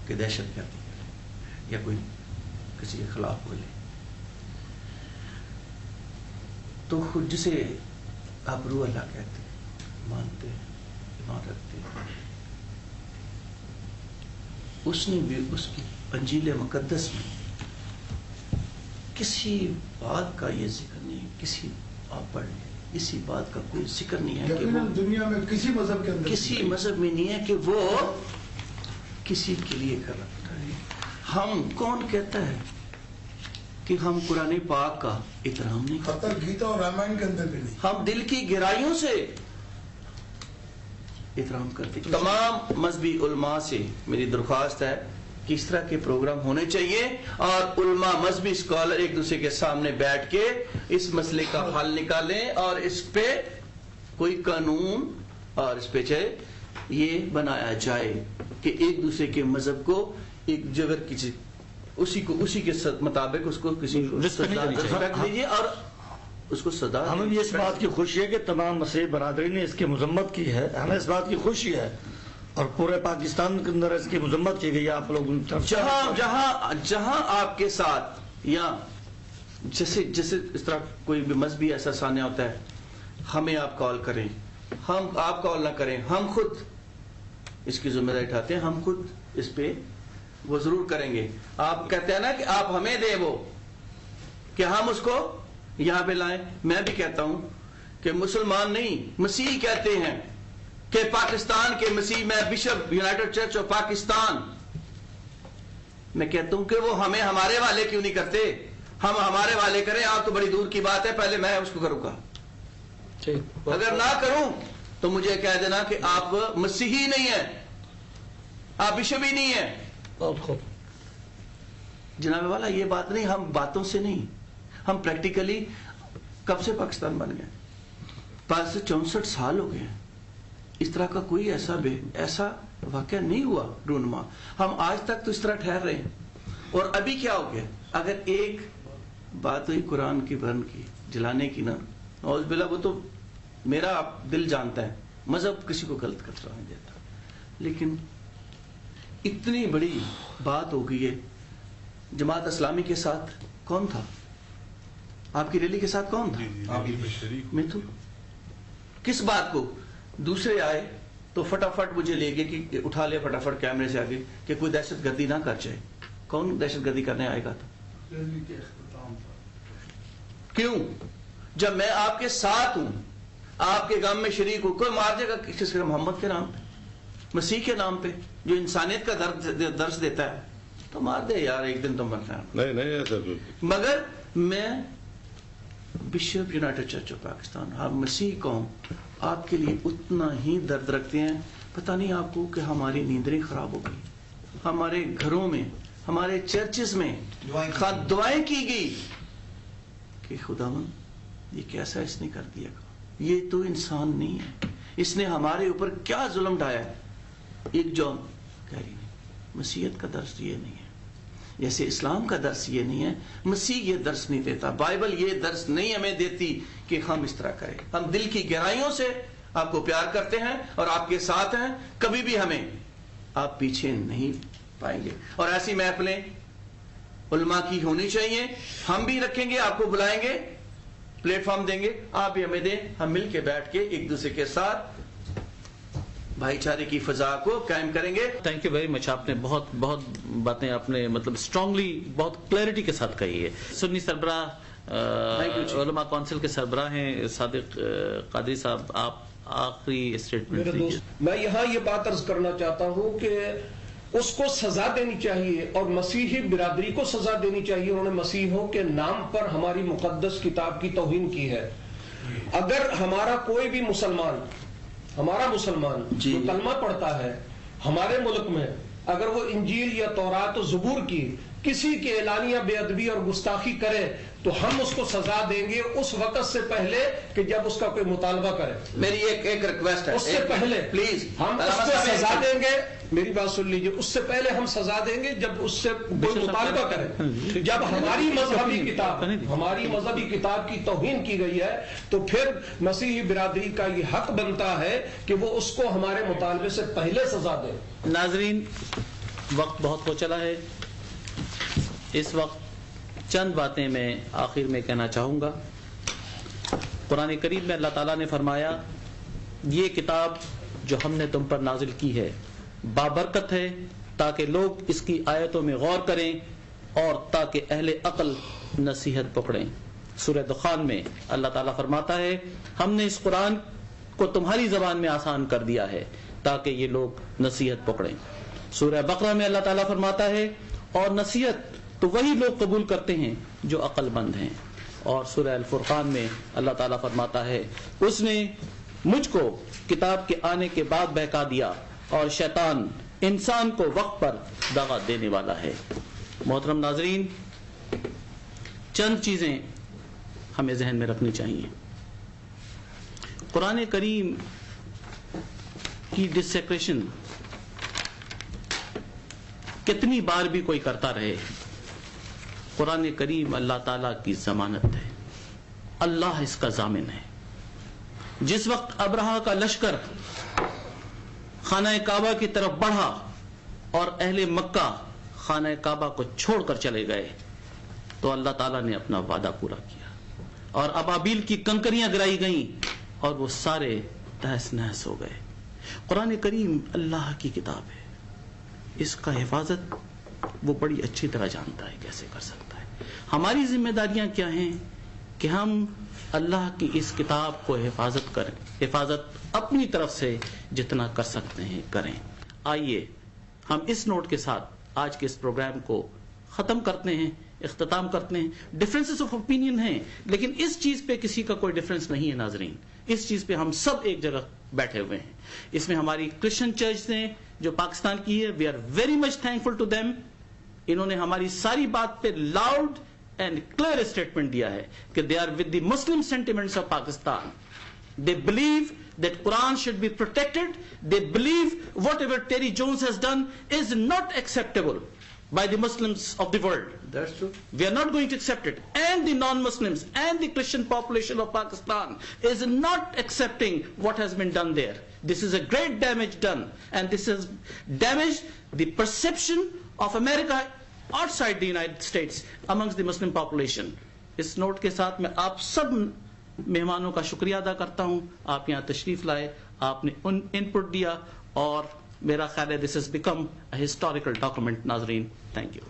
کہ دہشت گردی کرے یا کوئی کسی کے خلاف بولے، تو خود جسے آپ روح اللہ کہتے ہیں، مانتے ہیں، ایمان رکھتے ہیں، اس نے بھی اس کی انجیل مقدس میں کسی بات کا یہ ذکر نہیں، کسی آپ پڑھ لیں، اسی بات کا کوئی ذکر نہیں ہے کہ وہ دنیا میں کسی مذہب کے اندر، کسی مذہب میں نہیں ہے کہ وہ کسی کے لیے کر رکھتا ہے۔ ہم کون کہتا ہے کہ ہم قرآن پاک کا احترام نہیں کرتے؟ حتی گیتا اور رامائن کے اندر بھی نہیں۔ ہم دل کی گہرائیوں سے احترام کرتے۔ تمام مذہبی علماء سے میری درخواست ہے کہ اس طرح کے پروگرام ہونے چاہیے اور علماء مذہبی اسکالر ایک دوسرے کے سامنے بیٹھ کے اس مسئلے کا حل نکالیں اور اس پہ کوئی قانون اور اس پہ چاہے یہ بنایا جائے کہ ایک دوسرے کے مذہب کو ایک جگہ کسی اسی کے مطابق اس کو کسی رسپیکٹ دیجیے اور اس کو صدا۔ ہمیں بھی اس بات کی خوشی ہے کہ تمام مسیح برادری نے اس کی مذمت کی ہے، ہمیں اس بات کی خوشی ہے اور پورے پاکستان کے اندر اس کی مذمت کی گئی۔ آپ لوگ جہاں آپ کے ساتھ یا جیسے اس طرح کوئی بھی مذہبی ایسا سامنے ہوتا ہے، ہمیں آپ کال کریں، ہم آپ کال نہ کریں، ہم خود اس کی ذمہ داری اٹھاتے ہیں، ہم خود اس پہ وہ ضرور کریں گے۔ آپ کہتے ہیں نا کہ آپ ہمیں دیں وہ کہ ہم اس کو یہاں پہ لائیں۔ میں بھی کہتا ہوں کہ مسلمان نہیں، مسیح کہتے ہیں کہ پاکستان کے مسیح، میں bishop United church of Pakistan, میں کہتا ہوں کہ وہ ہمیں ہمارے والے کیوں نہیں کرتے؟ ہم ہمارے والے کریں۔ آپ تو بڑی دور کی بات ہے، پہلے میں اس کو کروں گا، اگر نہ کروں تو مجھے کہہ دینا کہ آپ مسیحی نہیں ہیں، آپ بشپ ہی نہیں ہیں۔ بہت خوب جناب والا، یہ بات نہیں، ہم باتوں سے نہیں، ہم پریکٹیکلی کب سے پاکستان بن گئے؟ 64 سال ہو گئے ہیں۔ اس طرح کا کوئی ایسا واقعہ نہیں ہوا رونما۔ ہم آج تک تو اس طرح ٹھہر رہے ہیں۔ اور ابھی کیا ہو گیا؟ اگر ایک بات ہوئی قرآن کی برن کی جلانے کی نا، نعوذ باللہ، وہ تو میرا دل جانتا ہے، مذہب کسی کو غلط کرتا نہیں دیتا، لیکن اتنی بڑی بات ہو گئی ہے۔ جماعت اسلامی کے ساتھ کون تھا؟ آپ کی ریلی کے ساتھ کون تھا؟ میں تو کس بات کو؟ دوسرے آئے تو فٹافٹ مجھے لے گئے کہ اٹھا لے فٹافٹ کیمرے سے آگے کہ کوئی دہشت گردی نہ کر جائے۔ کون دہشت گردی کرنے آئے گا تھا؟ کیوں؟ جب میں آپ کے ساتھ ہوں، آپ کے غم میں شریک ہوں، کوئی مار جائے گا کس کے؟ محمد کے نام پہ، مسیح کے نام پہ، جو انسانیت کا درس دیتا ہے، تو مار دے یار، ایک دن تو مرنا ہے۔ نہیں، مگر میں bishop United church of Pakistan, آپ مسیح قوم، آپ کے لیے اتنا ہی درد رکھتے ہیں۔ پتہ نہیں آپ کو کہ ہماری نیندیں خراب ہو گئی، ہمارے گھروں میں، ہمارے چرچز میں دعائیں کی گئی کہ خداوند یہ کیسا اس نے کر دیا، یہ تو انسان نہیں ہے، اس نے ہمارے اوپر کیا ظلم ڈھایا ہے۔ ایک جون کہہ رہی ہے مسیحیت کا درس یہ نہیں ہے، جیسے اسلام کا درس یہ نہیں ہے، مسیح یہ درس نہیں دیتا، بائبل یہ درس نہیں ہمیں دیتی کہ ہم اس طرح کریں۔ ہم دل کی گہرائیوں سے آپ کو پیار کرتے ہیں اور آپ کے ساتھ ہیں، کبھی بھی ہمیں آپ پیچھے نہیں پائیں گے۔ اور ایسی محفلیں علماء کی ہونی چاہیے، ہم بھی رکھیں گے، آپ کو بلائیں گے، پلیٹ فارم دیں گے، آپ بھی ہمیں دیں، ہم مل کے بیٹھ کے ایک دوسرے کے ساتھ بھائی چارے کی فضا کو قائم کریں گے۔ تھینک یو ویری مچ، آپ نے بہت باتیں آپ نے مطلب اسٹرانگلی بہت کلیئرٹی کے ساتھ کہی ہے۔ سنی سربراہ علماء کونسل کے سربراہ ہیں صادق قادری صاحب، آپ آخری اسٹیٹمنٹ دیجیے۔ میں یہاں یہ بات عرض کرنا چاہتا ہوں کہ اس کو سزا دینی چاہیے اور مسیحی برادری کو سزا دینی چاہیے، انہوں نے مسیحوں کے نام پر ہماری مقدس کتاب کی توہین کی ہے۔ اگر ہمارا کوئی بھی مسلمان، ہمارا مسلمان جو کلمہ پڑھتا ہے ہمارے ملک میں، اگر وہ انجیل یا تورات و زبور کی کسی کے اعلانیہ بے ادبی اور گستاخی کرے تو ہم اس کو سزا دیں گے اس وقت سے پہلے کہ جب اس کا کوئی مطالبہ کرے۔ میری ایک ریکویسٹ ہے، اس سے پہلے پلیز ہم اس کو سزا دیں گے، میری بات سن لیجئے، اس سے پہلے ہم سزا دیں گے جب اس سے کوئی مطالبہ کرے۔ جب ہماری مذہبی کتاب کی توہین کی گئی ہے تو پھر مسیحی برادری کا یہ حق بنتا ہے کہ وہ اس کو ہمارے مطالبے سے پہلے سزا دے۔ ناظرین، وقت بہت ہو چلا ہے. اس وقت چند باتیں میں آخر میں کہنا چاہوں گا. قرآن کریم میں اللہ تعالیٰ نے فرمایا یہ کتاب جو ہم نے تم پر نازل کی ہے بابرکت ہے تاکہ لوگ اس کی آیتوں میں غور کریں اور تاکہ اہل عقل نصیحت پکڑیں. سورہ دخان میں اللہ تعالیٰ فرماتا ہے ہم نے اس قرآن کو تمہاری زبان میں آسان کر دیا ہے تاکہ یہ لوگ نصیحت پکڑیں. سورہ بقرہ میں اللہ تعالیٰ فرماتا ہے اور نصیحت تو وہی لوگ قبول کرتے ہیں جو عقل مند ہیں. اور سورہ الفرقان میں اللہ تعالیٰ فرماتا ہے اس نے مجھ کو کتاب کے آنے کے بعد بہکا دیا اور شیطان انسان کو وقت پر دغا دینے والا ہے. محترم ناظرین، چند چیزیں ہمیں ذہن میں رکھنی چاہیے. قرآن کریم کی ڈسیکریشن کتنی بار بھی کوئی کرتا رہے، قرآن کریم اللہ تعالیٰ کی ضمانت ہے، اللہ اس کا ضامن ہے. جس وقت ابرہہ کا لشکر خانہ کعبہ کی طرف بڑھا اور اہل مکہ خانہ کعبہ کو چھوڑ کر چلے گئے تو اللہ تعالیٰ نے اپنا وعدہ پورا کیا اور ابابیل کی کنکریاں گرائی گئیں اور وہ سارے تہس نہس ہو گئے. قرآن کریم اللہ کی کتاب ہے، اس کا حفاظت وہ بڑی اچھی طرح جانتا ہے کیسے کر سکتا ہے. ہماری ذمہ داریاں کیا ہیں کہ ہم اللہ کی اس کتاب کو حفاظت اپنی طرف سے جتنا کر سکتے ہیں کریں. آئیے ہم اس نوٹ کے ساتھ آج کے اس پروگرام کو ختم کرتے ہیں، اختتام کرتے ہیں. ڈفرینسز آف اوپینین ہیں لیکن اس چیز پہ کسی کا کوئی ڈفرینس نہیں ہے. ناظرین، اس چیز پہ ہم سب ایک جگہ بیٹھے ہوئے ہیں. اس میں ہماری کرسچن چرچ نے جو پاکستان کی ہے، we are very much thankful to them. انہوں نے ہماری ساری بات پہ لاؤڈ اینڈ کلیئر اسٹیٹمنٹ دیا ہے کہ they are with the Muslim sentiments of Pakistan. They believe that Quran should be protected. They believe whatever Terry Jones has done is not acceptable by the Muslims of the world. That's true. We are not going to accept it. And the non-Muslims and the Christian population of Pakistan is not accepting what has been done there. This is a great damage done. And this has damaged the perception of America outside the United States amongst the Muslim population. اس note کے ساتھ میں آپ سب مہمانوں کا شکریہ ادا کرتا ہوں. آپ یہاں تشریف لائے، آپ نے ان پٹ دیا اور میرا خیال ہے this has become a historical document. ناظرین، تھینک یو.